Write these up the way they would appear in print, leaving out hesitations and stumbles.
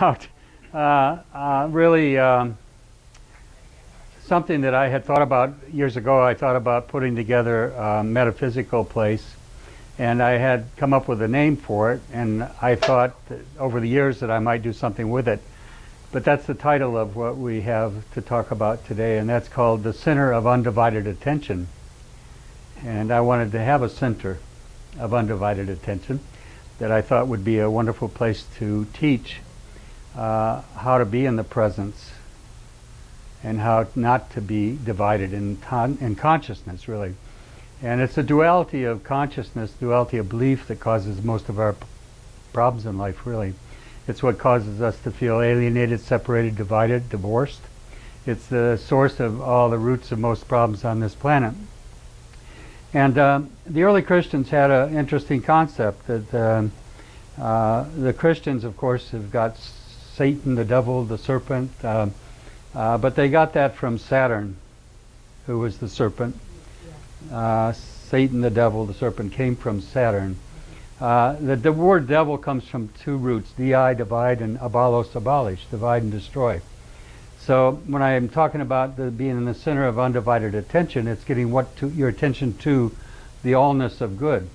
about really something that I had thought about years ago. I thought about putting together a metaphysical place, and I had come up with a name for it, and I thought that over the years that I might do something with it. But that's the title of what we have to talk about today, and that's called the Center of Undivided Attention. And I wanted to have a center of undivided attention that I thought would be a wonderful place to teach how to be in the presence and how not to be divided in consciousness, really. And it's a duality of consciousness, duality of belief that causes most of our problems in life, really. It's what causes us to feel alienated, separated, divided, divorced. It's the source of all the roots of most problems on this planet. And the early Christians had an interesting concept that the Christians, of course, have got Satan, the devil, the serpent, but they got that from Saturn, who was the serpent. Satan, the devil, the serpent came from Saturn. The word devil comes from two roots, di, divide, and abalos, abolish, divide and destroy. So when I am talking about being in the center of undivided attention, it's getting your attention to the allness of good.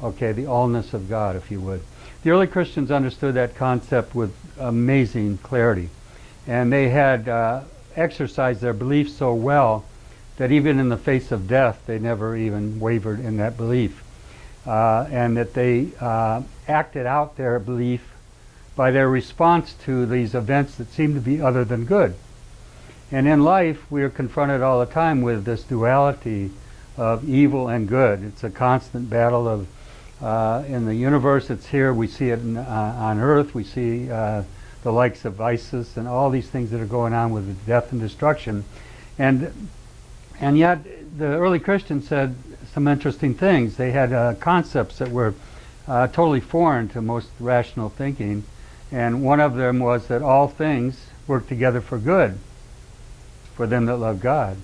Okay, the allness of God, if you would. The early Christians understood that concept with amazing clarity. And they had exercised their belief so well that even in the face of death, they never even wavered in that belief. And that they acted out their belief by their response to these events that seem to be other than good. And in life, we are confronted all the time with this duality of evil and good. It's a constant battle of, in the universe, it's here, we see it on Earth, we see the likes of ISIS and all these things that are going on with death and destruction. And yet, the early Christians said some interesting things. They had concepts that were totally foreign to most rational thinking, and one of them was that all things work together for good for them that love God.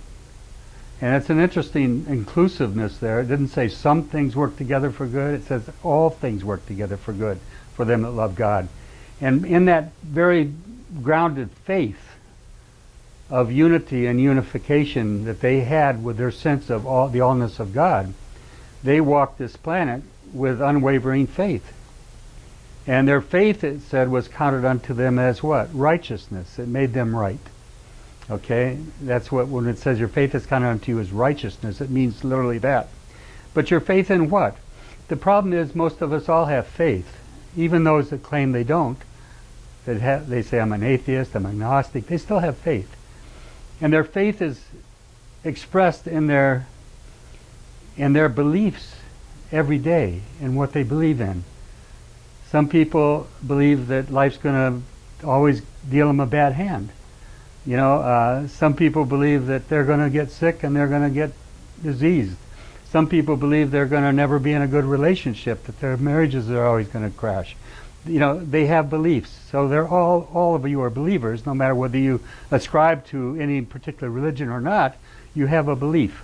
And it's an interesting inclusiveness there. It didn't say some things work together for good. It says all things work together for good for them that love God. And in that very grounded faith of unity and unification that they had with their sense of the allness of God, they walked this planet with unwavering faith. And their faith, it said, was counted unto them as what? Righteousness. It made them right. Okay? That's what, when it says your faith is counted unto you as righteousness, it means literally that. But your faith in what? The problem is most of us all have faith. Even those that claim they don't, they say, I'm an atheist, I'm agnostic, they still have faith. And their faith is expressed in their beliefs every day, in what they believe in. Some people believe that life's going to always deal them a bad hand. You know, some people believe that they're going to get sick and they're going to get diseased. Some people believe they're going to never be in a good relationship, that their marriages are always going to crash. You know, they have beliefs. So they're all of you are believers, no matter whether you ascribe to any particular religion or not, you have a belief.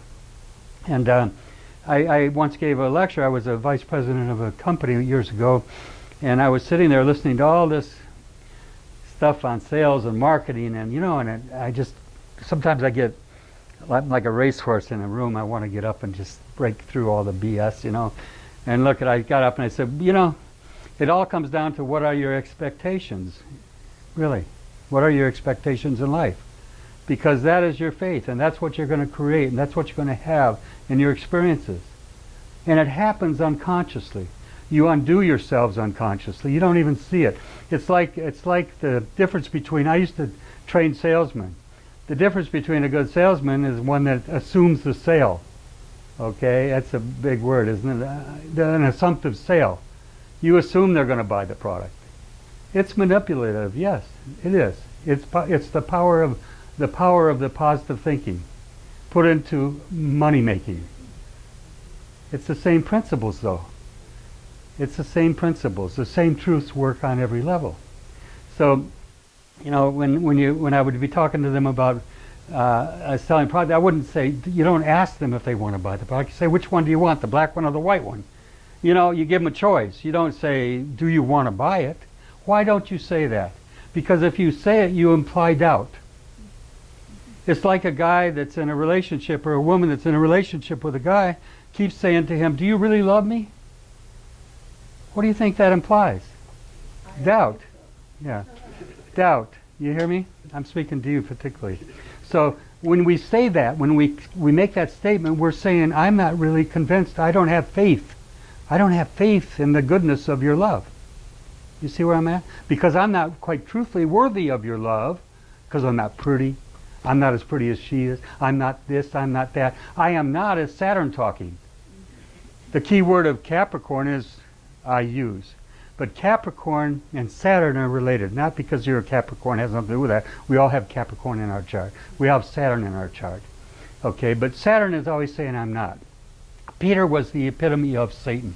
And I once gave a lecture. I was a vice president of a company years ago, and I was sitting there listening to all this stuff on sales and marketing, and you know, and I just, sometimes I get like a racehorse in a room. I want to get up and just break through all the BS, you know. And look, I got up and I said, you know, it all comes down to what are your expectations, really. What are your expectations in life? Because that is your faith, and that's what you're going to create, and that's what you're going to have in your experiences. And it happens unconsciously. You undo yourselves unconsciously. You don't even see it. It's like the difference between, I used to train salesmen. The difference between a good salesman is one that assumes the sale. Okay, that's a big word, isn't it? An assumptive sale. You assume they're going to buy the product. It's manipulative, yes, it is. It's the power of the positive thinking put into money making. It's the same principles, though. It's the same principles. The same truths work on every level. So, you know, when I would be talking to them about selling product, I wouldn't say, you don't ask them if they want to buy the product. You say, which one do you want, the black one or the white one? You know, you give them a choice. You don't say, do you want to buy it? Why don't you say that? Because if you say it, you imply doubt. It's like a guy that's in a relationship or a woman that's in a relationship with a guy keeps saying to him, do you really love me? What do you think that implies? Doubt. Yeah. Doubt. You hear me? I'm speaking to you particularly. So when we say that, when we make that statement, we're saying, I'm not really convinced. I don't have faith. I don't have faith in the goodness of your love. You see where I'm at? Because I'm not quite truthfully worthy of your love, because I'm not pretty. I'm not as pretty as she is. I'm not this, I'm not that. I am not as Saturn talking. The key word of Capricorn is I use. But Capricorn and Saturn are related, not because you're a Capricorn, it has nothing to do with that. We all have Capricorn in our chart. We all have Saturn in our chart. Okay, but Saturn is always saying I'm not. Peter was the epitome of Satan.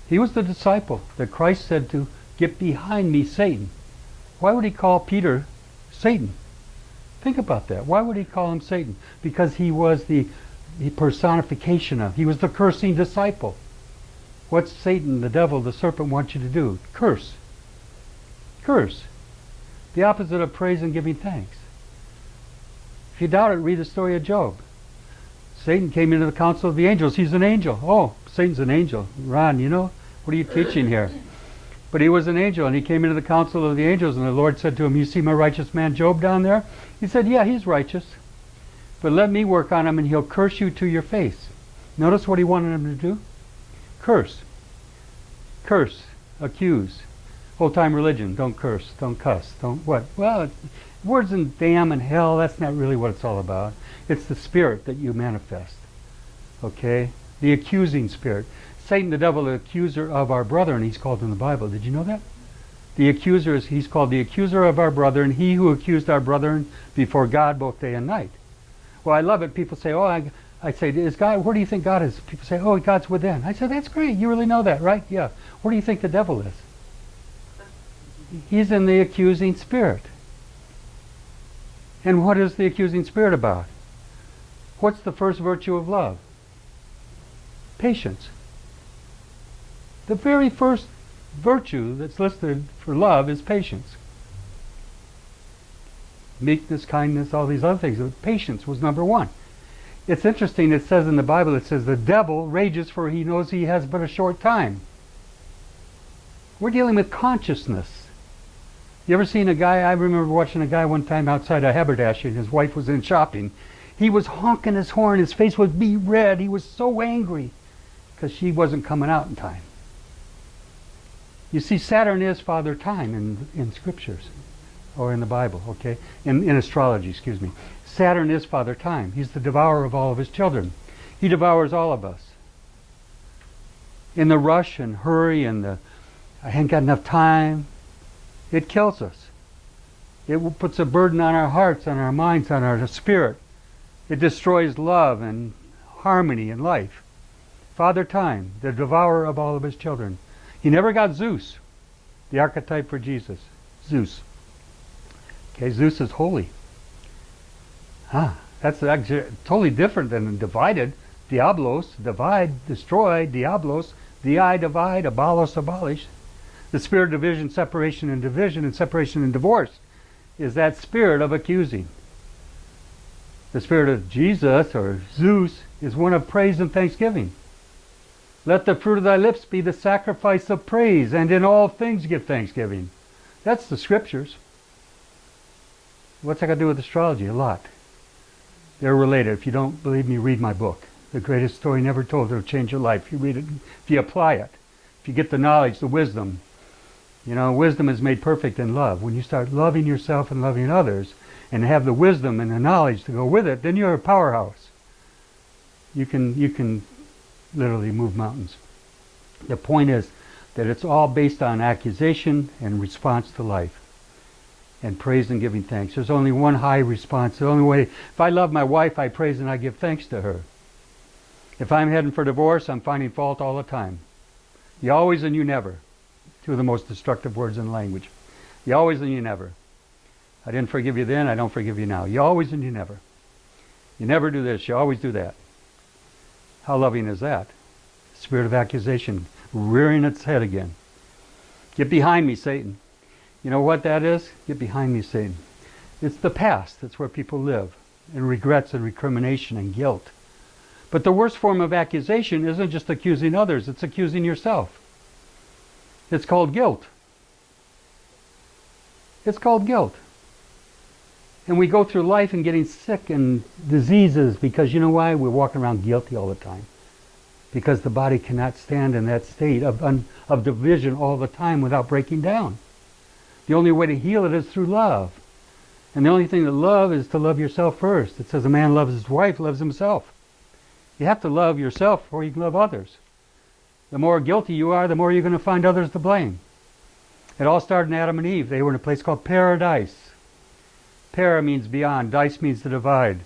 He was the disciple that Christ said to, get behind me, Satan. Why would he call Peter Satan? Think about that. Why would he call him Satan? Because he was the personification of, he was the cursing disciple. What's Satan, the devil, the serpent wants you to do? Curse. Curse. The opposite of praise and giving thanks. If you doubt it, read the story of Job. Satan came into the council of the angels. He's an angel. Oh, Satan's an angel. Ron, you know, what are you teaching here? But he was an angel, and he came into the council of the angels, and the Lord said to him, you see my righteous man Job down there? He said, yeah, he's righteous. But let me work on him, and he'll curse you to your face. Notice what he wanted him to do? Curse. Curse. Accuse. Old-time religion. Don't curse. Don't cuss. Don't what? Well, words in damn and hell, that's not really what it's all about. It's the spirit that you manifest. Okay? The accusing spirit. Satan, the devil, the accuser of our brethren, he's called in the Bible. Did you know that? The accuser is, he's called the accuser of our brethren, he who accused our brethren before God both day and night. Well, I love it. People say, oh, I say, is God, where do you think God is? People say, oh, God's within. I say, that's great. You really know that, right? Yeah. Where do you think the devil is? He's in the accusing spirit. And what is the accusing spirit about? What's the first virtue of love? Patience. The very first virtue that's listed for love is patience. Meekness, kindness, all these other things. But patience was number one. It's interesting, it says in the Bible, it says, the devil rages for he knows he has but a short time. We're dealing with consciousness. You ever seen a guy, I remember watching a guy one time outside a haberdashery, and his wife was in shopping. He was honking his horn, his face was beet red, he was so angry because she wasn't coming out in time. You see, Saturn is Father Time in scriptures, or in the Bible, okay? In astrology, excuse me. Saturn is Father Time. He's the devourer of all of his children. He devours all of us. In the rush and hurry and the, I ain't got enough time, it kills us. It puts a burden on our hearts, on our minds, on our spirit. It destroys love and harmony in life. Father Time, the devourer of all of his children. He never got Zeus, the archetype for Jesus. Zeus. Okay, Zeus is holy. That's actually totally different than divided. Diablos, divide, destroy. Diablos, di, divide, abolish. The spirit of division, separation, and separation and divorce is that spirit of accusing. The spirit of Jesus, or Zeus, is one of praise and thanksgiving. Let the fruit of thy lips be the sacrifice of praise, and in all things give thanksgiving. That's the scriptures. What's that got to do with astrology? A lot. They're related. If you don't believe me, read my book. The greatest story never told. It'll change your life. If you read it, if you apply it, if you get the knowledge, the wisdom. You know, wisdom is made perfect in love. When you start loving yourself and loving others, and have the wisdom and the knowledge to go with it, then you're a powerhouse. You can literally move mountains. The point is that it's all based on accusation and response to life, and praise and giving thanks. There's only one high response. The only way, if I love my wife, I praise and I give thanks to her. If I'm heading for divorce, I'm finding fault all the time. You always and you never. Two of the most destructive words in language. You always and you never. I didn't forgive you then, I don't forgive you now. You always and you never. You never do this, you always do that. How loving is that? Spirit of accusation rearing its head again. Get behind me, Satan. You know what that is? Get behind me, Satan. It's the past. It's where people live. And regrets and recrimination and guilt. But the worst form of accusation isn't just accusing others. It's accusing yourself. It's called guilt. It's called guilt. And we go through life and getting sick and diseases because you know why? We're walking around guilty all the time. Because the body cannot stand in that state of division all the time without breaking down. The only way to heal it is through love. And the only thing to love is to love yourself first. It says a man loves his wife, loves himself. You have to love yourself before you can love others. The more guilty you are, the more you're going to find others to blame. It all started in Adam and Eve. They were in a place called paradise. Para means beyond. Dice means to divide.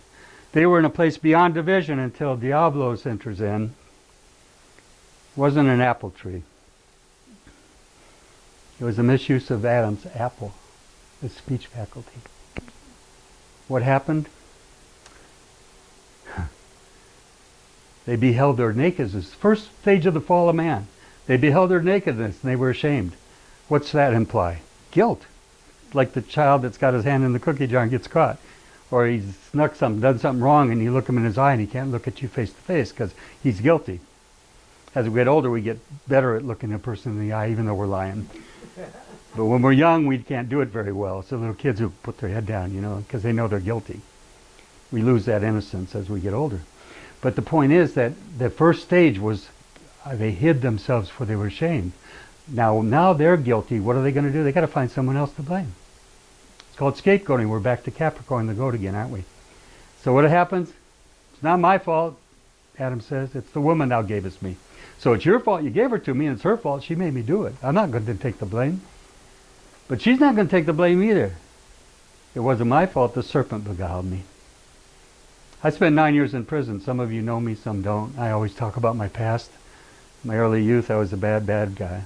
They were in a place beyond division until Diablos enters in. It wasn't an apple tree. It was a misuse of Adam's apple, his speech faculty. What happened? They beheld their nakedness. First stage of the fall of man. They beheld their nakedness and they were ashamed. What's that imply? Guilt. Like the child that's got his hand in the cookie jar and gets caught. Or he's snuck something, done something wrong, and you look him in his eye and he can't look at you face to face because he's guilty. As we get older, we get better at looking a person in the eye, even though we're lying. But when we're young, we can't do it very well. It's the little kids who put their head down, you know, because they know they're guilty. We lose that innocence as we get older. But the point is that the first stage was they hid themselves for they were ashamed. Now they're guilty. What are they going to do? They got to find someone else to blame. It's called scapegoating. We're back to Capricorn, the goat again, aren't we? So what happens? It's not my fault, Adam says. It's the woman thou gavest me. So it's your fault you gave her to me, and it's her fault she made me do it. I'm not going to take the blame. But she's not going to take the blame either. It wasn't my fault. The serpent beguiled me. I spent 9 years in prison. Some of you know me, some don't. I always talk about my past. My early youth, I was a bad, bad guy.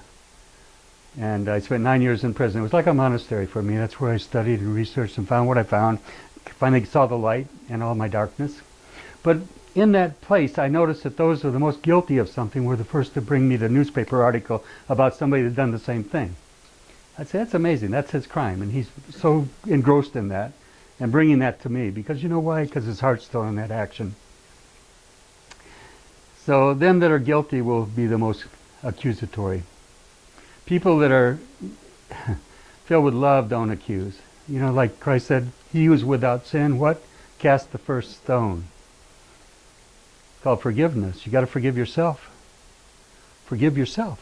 And I spent 9 years in prison. It was like a monastery for me. That's where I studied and researched and found what I found. Finally saw the light in all my darkness. But in that place, I noticed that those who were the most guilty of something were the first to bring me the newspaper article about somebody that had done the same thing. I'd say, that's amazing. That's his crime. And he's so engrossed in that and bringing that to me. Because you know why? Because his heart's still in that action. So them that are guilty will be the most accusatory. People that are filled with love don't accuse. You know, like Christ said, he who is without sin, what? Cast the first stone. It's called forgiveness. You got to forgive yourself. Forgive yourself.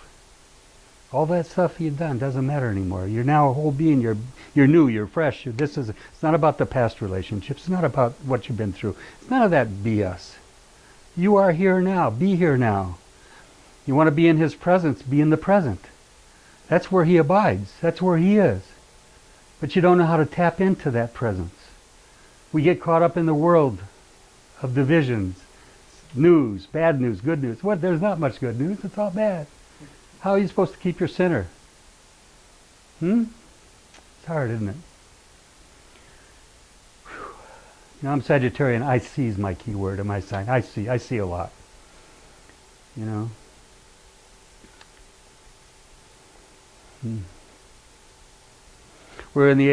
All that stuff you've done doesn't matter anymore. You're now a whole being. You're new. You're fresh. It's not about the past relationships. It's not about what you've been through. It's none of that BS. You are here now. Be here now. You want to be in his presence. Be in the present. That's where he abides. That's where he is. But you don't know how to tap into that presence. We get caught up in the world of divisions, news, bad news, good news. What? There's not much good news. It's all bad. How are you supposed to keep your center? It's hard, isn't it? Whew. You know, I'm Sagittarian. I see is my key word in my sign. I see a lot. You know. We're in the